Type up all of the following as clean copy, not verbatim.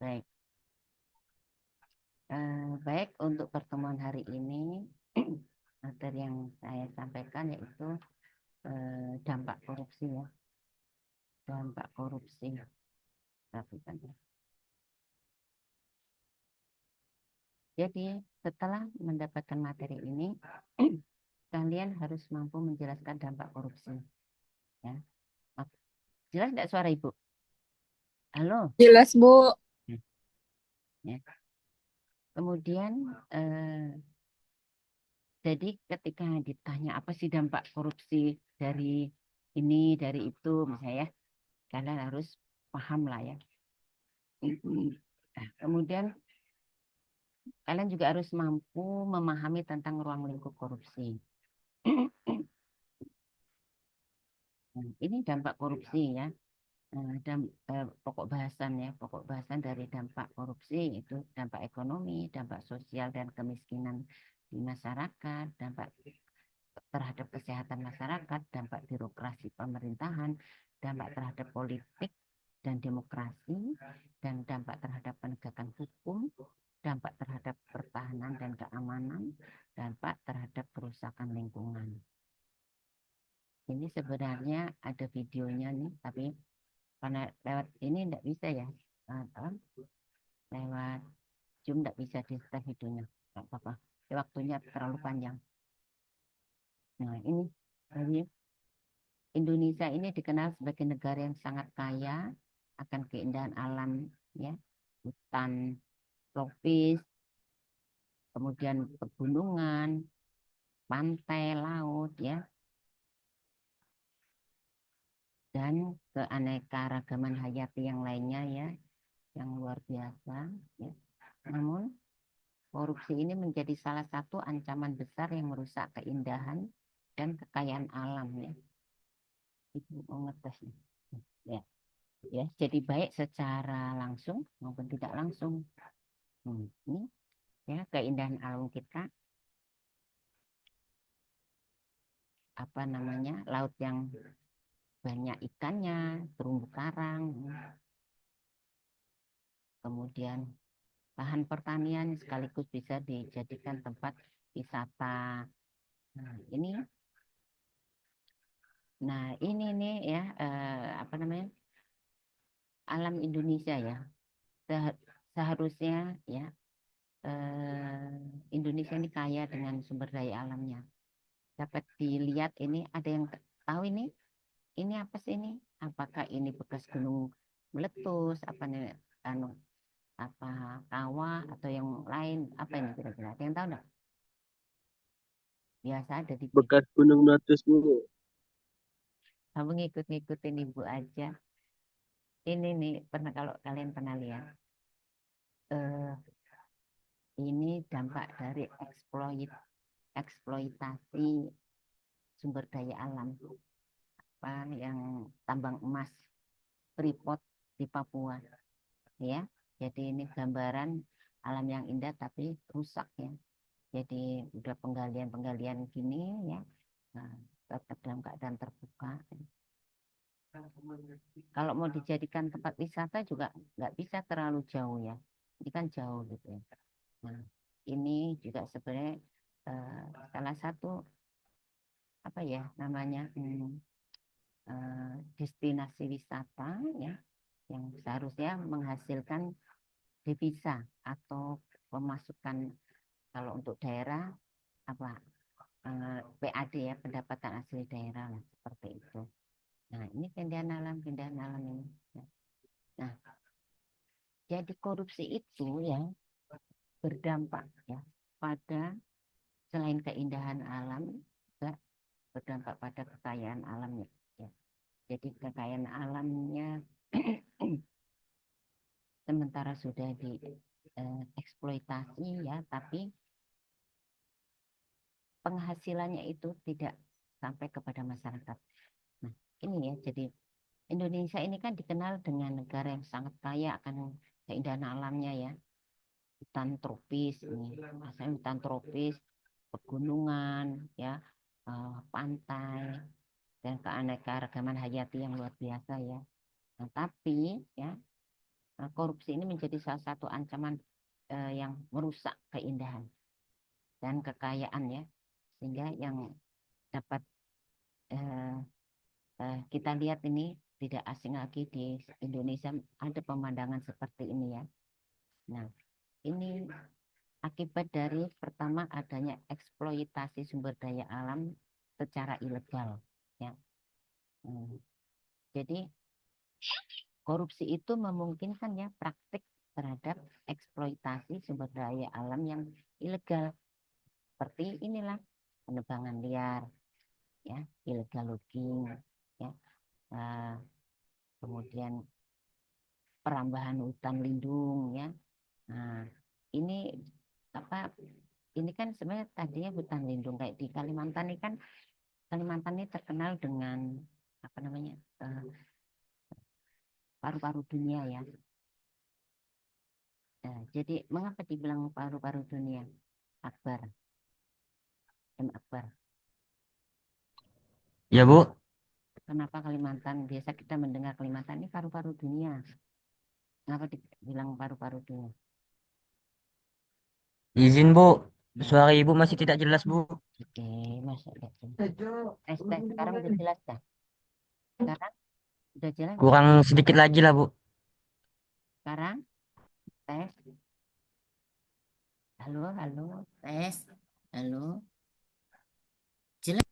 Baik. Baik, untuk pertemuan hari ini materi yang saya sampaikan yaitu dampak korupsi ya, dampak korupsi. Rapikan ya. Jadi setelah mendapatkan materi ini, kalian harus mampu menjelaskan dampak korupsi. Ya, jelas tidak suara Ibu? Halo. Jelas, Bu. Ya. Kemudian jadi ketika ditanya apa sih dampak korupsi dari ini, dari itu, misalnya ya, kalian harus paham lah ya. Nah, kemudian kalian juga harus mampu memahami tentang ruang lingkup korupsi. Nah, ini dampak korupsi ya. Pokok bahasan ya, pokok bahasan dari dampak korupsi itu dampak ekonomi, dampak sosial dan kemiskinan di masyarakat, dampak terhadap kesehatan masyarakat, dampak birokrasi pemerintahan, dampak terhadap politik dan demokrasi, dan dampak terhadap penegakan hukum, dampak terhadap pertahanan dan keamanan, dampak terhadap kerusakan lingkungan. Ini sebenarnya ada videonya nih, tapi karena lewat ini tidak bisa ya, lewat Zoom tidak bisa di start videonya, nggak apa-apa. Waktunya terlalu panjang. Nah ini, jadi Indonesia ini dikenal sebagai negara yang sangat kaya akan keindahan alam, ya, hutan tropis, kemudian pegunungan, pantai, laut, ya, dan keanekaragaman hayati yang lainnya, ya, yang luar biasa. Ya. Namun korupsi ini menjadi salah satu ancaman besar yang merusak keindahan dan kekayaan alam, ya. Ibu mau ngetes nih. Ya, ya. Jadi baik secara langsung maupun tidak langsung. Ini ya keindahan alam kita, apa namanya, laut yang banyak ikannya, terumbu karang, kemudian lahan pertanian sekaligus bisa dijadikan tempat wisata. Nah, ini nih ya, apa namanya, alam Indonesia ya. Seharusnya ya, Indonesia ini kaya dengan sumber daya alamnya. Dapat dilihat ini, ada yang tahu ini apa sih ini? Apakah ini bekas gunung meletus? Apa nih, anu, apa kawah atau yang lain? Apa ini kira-kira? Ada yang tahu nggak? Biasa ada di TV. Bekas gunung meletus, Bu. Kamu ngikut-ngikutin ibu aja. Ini nih pernah, kalau kalian pernah lihat, eh, ini dampak dari eksploitasi sumber daya alam, apa yang tambang emas Freeport di Papua, ya. Jadi ini gambaran alam yang indah tapi rusak ya. Jadi udah penggalian-penggalian gini ya, nah, tetap dalam keadaan terbuka. Kalau mau dijadikan tempat wisata juga nggak bisa terlalu jauh ya. Ini kan jauh gitu ya. Nah, ini juga sebenarnya eh, salah satu apa ya namanya, destinasi wisata ya, yang seharusnya menghasilkan devisa atau pemasukan kalau untuk daerah, apa, PAD ya, pendapatan asli daerah lah, seperti itu. Nah ini keindahan alam ini ya. Nah jadi korupsi itu ya berdampak ya pada, selain keindahan alam, juga berdampak pada kekayaan alamnya ya. Jadi kekayaan alamnya sementara sudah dieksploitasi ya, tapi penghasilannya itu tidak sampai kepada masyarakat. Nah, ini ya, jadi Indonesia ini kan dikenal dengan negara yang sangat kaya akan keindahan alamnya ya. Hutan tropis ini, asalnya hutan tropis, pegunungan ya, pantai, dan keanekaragaman hayati yang luar biasa ya. Nah, tapi ya, korupsi ini menjadi salah satu ancaman yang merusak keindahan dan kekayaan ya, sehingga yang dapat eh, kita lihat ini tidak asing lagi di Indonesia ada pemandangan seperti ini ya. Nah, ini akibat dari pertama adanya eksploitasi sumber daya alam secara ilegal ya. Hmm. Jadi korupsi itu memungkinkan ya praktik terhadap eksploitasi sumber daya alam yang ilegal seperti inilah penebangan liar ya, illegal logging ya, eh, kemudian perambahan hutan lindung ya. Nah, ini apa? Ini kan sebenarnya tadinya hutan lindung kayak di Kalimantan ini kan, Kalimantan ini terkenal dengan apa namanya, paru-paru dunia ya. Nah, jadi mengapa dibilang paru-paru dunia? Akbar, M Akbar. Ya Bu, Kenapa Kalimantan? Biasa kita mendengar Kalimantan ini paru-paru dunia. Kenapa dibilang paru-paru dunia? izin Bu. Nah, Suara Ibu masih tidak jelas Bu. oke, Mas. Sekarang udah jelas dah. Sekarang udah jelas dah. Kurang sedikit lagi lah Bu. Sekarang tes. Halo, halo, tes. Halo. Jelas.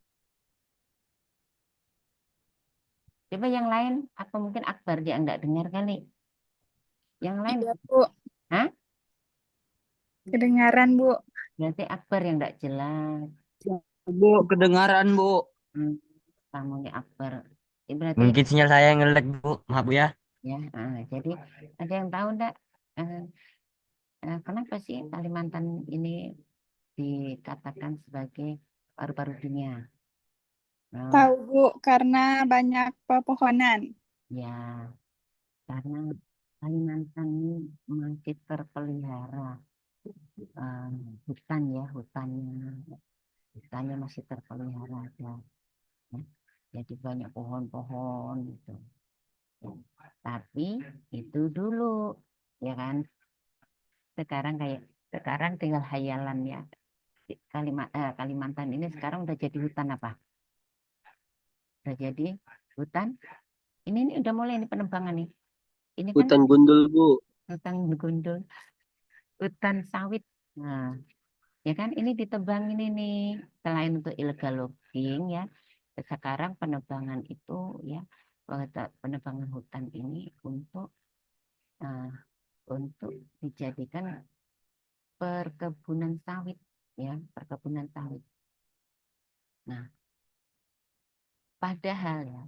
Coba yang lain, apa mungkin Akbar dia nggak dengar kali? Yang lain, Iya, Bu. hah? Kedengaran, Bu. Berarti Akbar yang nggak jelas. Bu, kedengaran Bu. Hmm, kamu nih Akbar. Berarti Mungkin sinyal saya yang nge-lag Bu. Maaf Bu ya. ya. Jadi ada yang tahu enggak kenapa sih Kalimantan ini dikatakan sebagai paru-paru dunia? Nah, Tahu, Bu, karena banyak pepohonan. ya karena Kalimantan ini masih terpelihara eh, hutan ya, hutannya masih terpelihara ada. Ya. Jadi banyak pohon-pohon gitu. Ya. Tapi itu dulu, ya kan? Sekarang tinggal hayalan ya. Kalimantan ini sekarang udah jadi hutan apa? Udah jadi hutan. Ini udah mulai nih penebangan nih. Ini kan Hutan gundul Bu. hutan gundul, hutan sawit. Nah, ya kan ini ditebang ini nih. Selain untuk illegal logging ya, sekarang penebangan itu ya, penebangan hutan ini uh, untuk dijadikan perkebunan sawit ya, perkebunan sawit. Nah, padahal ya,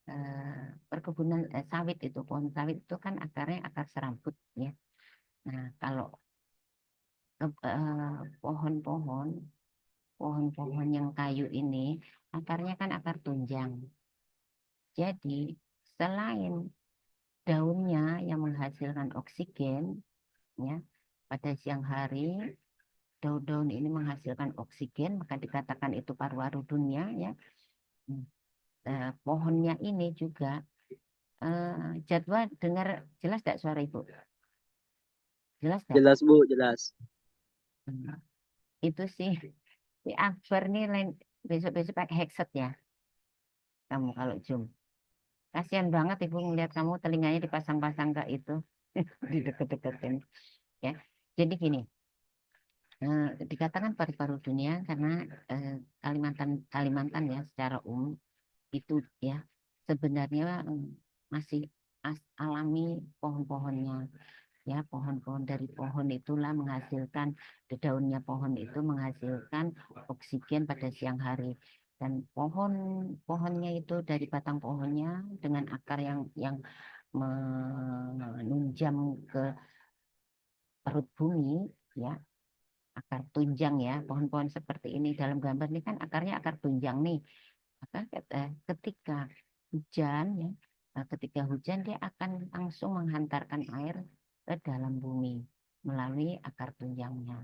eh, perkebunan sawit itu, pohon sawit itu kan akarnya akar serabut ya. Nah, kalau pohon-pohon, pohon-pohon yang kayu ini akarnya kan akar tunjang. Jadi selain daunnya yang menghasilkan oksigen ya, pada siang hari daun-daun ini menghasilkan oksigen, maka dikatakan itu paru-paru dunia ya. Hmm. Pohonnya ini juga jadwal dengar jelas tidak suara Ibu? Jelas tidak? Jelas Bu, jelas. Hmm. Itu sih si Akbar nih lain besok-besok pakai headset ya kamu kalau Zoom. Kasihan banget Ibu ngeliat kamu telinganya dipasang-pasang ke itu di deket-deketin ya. Jadi gini, dikatakan paru-paru dunia karena Kalimantan Kalimantan ya secara umum itu ya sebenarnya masih alami pohon-pohonnya ya, pohon-pohon dari pohon itulah menghasilkan daunnya pohon itu menghasilkan oksigen pada siang hari dan pohonnya itu dari batang pohonnya dengan akar yang menunjam ke perut bumi ya, akar tunjang ya, pohon-pohon seperti ini dalam gambar ini kan akarnya akar tunjang nih, maka ketika hujan ya, ketika hujan dia akan langsung menghantarkan air ke dalam bumi melalui akar tunjangnya.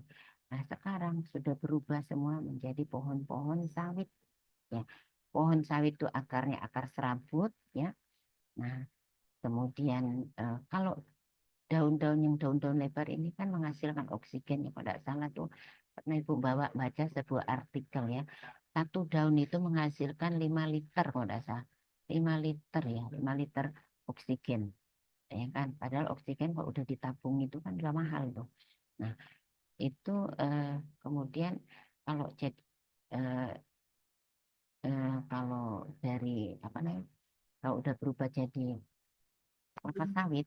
Nah, sekarang sudah berubah semua menjadi pohon-pohon sawit ya. Pohon sawit itu akarnya akar serabut ya. Nah, Kemudian kalau daun-daun yang daun-daun lebar ini kan menghasilkan oksigen ya, kalau tidak salah tuh pernah Ibu baca sebuah artikel ya. Satu daun itu menghasilkan 5 liter kalau tidak salah. 5 liter ya, 5 liter oksigen. Ya kan, padahal oksigen kalau udah ditabung itu kan udah mahal tuh. Nah, itu kemudian kalau jadi kalau dari apa namanya? Kalau udah berubah jadi kelapa sawit,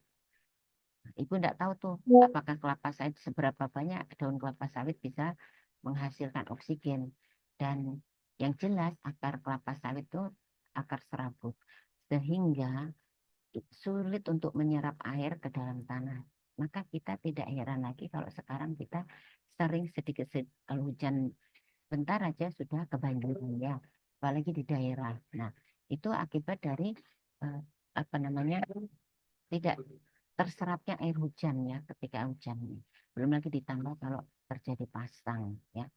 Ibu enggak tahu tuh apakah kelapa sawit seberapa banyak daun kelapa sawit bisa menghasilkan oksigen. Dan yang jelas akar kelapa sawit itu akar serabut sehingga sulit untuk menyerap air ke dalam tanah. Maka kita tidak heran lagi kalau sekarang kita sering sedikit kalau hujan bentar aja sudah kebanjiran ya, apalagi di daerah. Nah, itu akibat dari eh, apa namanya tidak terserapnya air hujan ya ketika hujan. Belum lagi ditambah kalau terjadi pasang ya.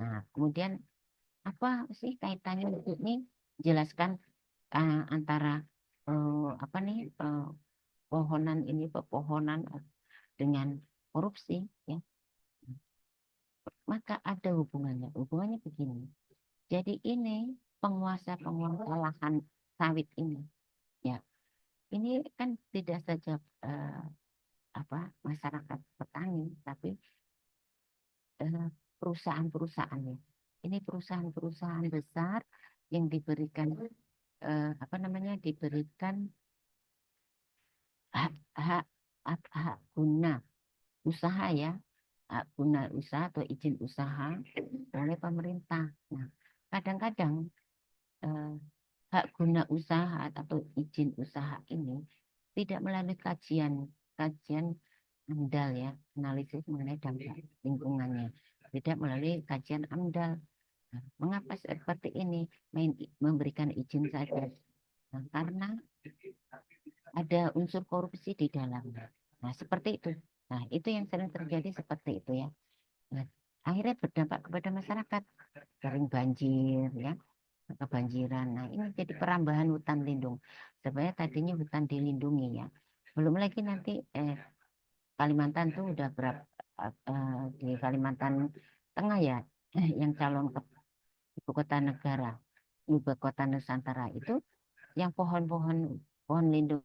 Nah, kemudian apa sih kaitannya ini? Jelaskan antara apa nih pohonan ini pepohonan dengan korupsi ya. Maka ada hubungannya. Hubungannya begini. Jadi ini penguasa-penguasa lahan sawit ini ya. Ini kan tidak saja apa masyarakat petani, tapi perusahaan-perusahaan ya. Ini perusahaan-perusahaan besar yang diberikan apa namanya diberikan hak hak hak guna usaha ya, hak guna usaha atau izin usaha oleh pemerintah. Nah, kadang-kadang eh, hak guna usaha atau izin usaha ini tidak melalui kajian kajian AMDAL ya, analisis mengenai dampak lingkungannya, tidak melalui kajian AMDAL. Nah, mengapa seperti ini memberikan izin saja? Nah, karena ada unsur korupsi di dalamnya. Nah, seperti itu. Nah, itu yang sering terjadi seperti itu ya. Nah, akhirnya berdampak kepada masyarakat, sering banjir ya, kebanjiran. Nah, ini jadi perambahan hutan lindung. Sebenarnya tadinya hutan dilindungi ya. Belum lagi nanti Kalimantan tuh udah berapa di Kalimantan Tengah ya, yang calon ke ibu kota negara, ibu kota Nusantara itu yang pohon-pohon pohon lindung